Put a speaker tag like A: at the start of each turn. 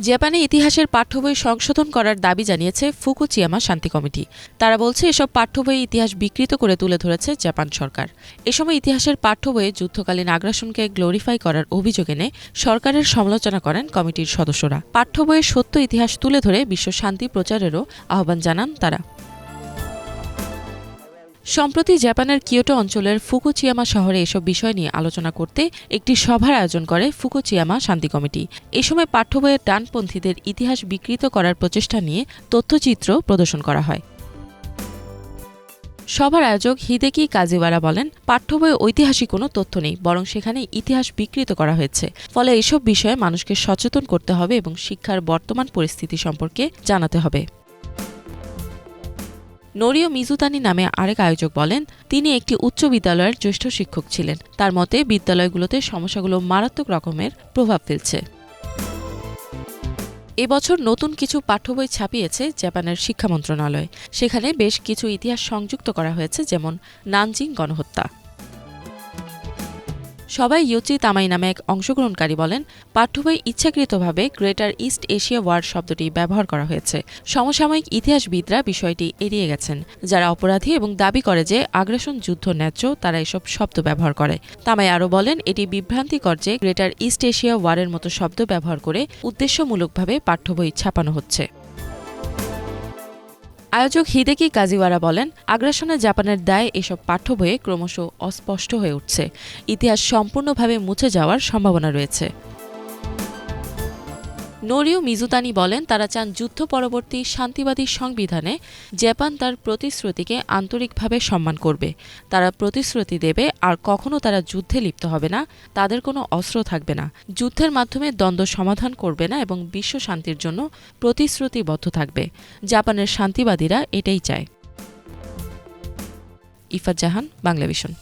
A: জাপানে ইতিহাসের পাঠ্য বই সংশোধন করার দাবি জানিয়েছে ফুকুচিয়ামা শান্তি কমিটি। তারা বলছে এসব পাঠ্য বইয়ে ইতিহাস বিকৃত করে তুলে ধরেছে জাপান সরকার। এ সময় ইতিহাসের পাঠ্য বইয়ে যুদ্ধকালীন আগ্রাসনকে গ্লোরিফাই করার অভিযোগ এনে সরকারের সমালোচনা করেন কমিটির সদস্যরা। পাঠ্য বইয়ের সত্য ইতিহাস তুলে ধরে বিশ্ব শান্তি প্রচারেরও আহ্বান জানান তারা। সম্প্রতি জাপানের কিয়োটো অঞ্চলের ফুকুচিয়ামা শহরে এসব বিষয় নিয়ে আলোচনা করতে একটি সভার আয়োজন করে ফুকুচিয়ামা শান্তি কমিটি। এ সময় পাঠ্য বইয়ের ডানপন্থীদের ইতিহাস বিকৃত করার প্রচেষ্টা নিয়ে তথ্যচিত্র প্রদর্শন করা হয়। সভার আয়োজক হিদেকি কাজিওয়ারা বলেন, পাঠ্য বইয়ে ঐতিহাসিক কোনো তথ্য নেই, বরং সেখানে ইতিহাস বিকৃত করা হয়েছে। ফলে এসব বিষয়ে মানুষকে সচেতন করতে হবে এবং শিক্ষার বর্তমান পরিস্থিতি সম্পর্কে জানাতে হবে। নোরিও মিজুতানি নামে আরেক আয়োজক বলেন, তিনি একটি উচ্চ বিদ্যালয়ের জ্যেষ্ঠ শিক্ষক ছিলেন। তার মতে বিদ্যালয়গুলোতে সমস্যাগুলো মারাত্মক রকমের প্রভাব ফেলছে। এবছর নতুন কিছু পাঠ্য বই ছাপিয়েছে জাপানের শিক্ষা মন্ত্রণালয়। সেখানে বেশ কিছু ইতিহাস সংযুক্ত করা হয়েছে, যেমন নানজিং গণহত্যা। সবাই ইউচি তামাই নামে এক অংশগ্রহণকারী বলেন, পাঠ্য বই ইচ্ছাকৃতভাবে গ্রেটার ইস্ট এশিয়া ওয়ার শব্দটি ব্যবহার করা হয়েছে। সমসাময়িক ইতিহাসবিদরা বিষয়টি এড়িয়ে গেছেন। যারা অপরাধী এবং দাবি করে যে আগ্রাসন যুদ্ধ ন্যায্য, তারা এসব শব্দ ব্যবহার করে। তামাই আরও বলেন, এটি বিভ্রান্তিকর যে গ্রেটার ইস্ট এশিয়া ওয়ারের মতো শব্দ ব্যবহার করে উদ্দেশ্যমূলকভাবে পাঠ্য বই ছাপানো হচ্ছে। আয়োজক হিদেকি কাজিওয়ারা বলেন, আগ্রাসনে জাপানের দায় এসব পাঠ্য বইয়ে ক্রমশ অস্পষ্ট হয়ে উঠছে। ইতিহাস সম্পূর্ণভাবে মুছে যাওয়ার সম্ভাবনা রয়েছে। নোরিও মিজুতানি বলেন, তারা চান যুদ্ধ পরবর্তী শান্তিবাদী সংবিধানে জাপান তার প্রতিশ্রুতিকে আন্তরিকভাবে সম্মান করবে। তারা প্রতিশ্রুতি দেবে আর কখনো তারা যুদ্ধে লিপ্ত হবে না, তাদের কোনো অস্ত্র থাকবে না, যুদ্ধের মাধ্যমে দ্বন্দ্ব সমাধান করবে না এবং বিশ্ব শান্তির জন্য প্রতিশ্রুতিবদ্ধ থাকবে। জাপানের শান্তিবাদীরা এটাই চায়। ইফাত জাহান, বাংলাভিশন।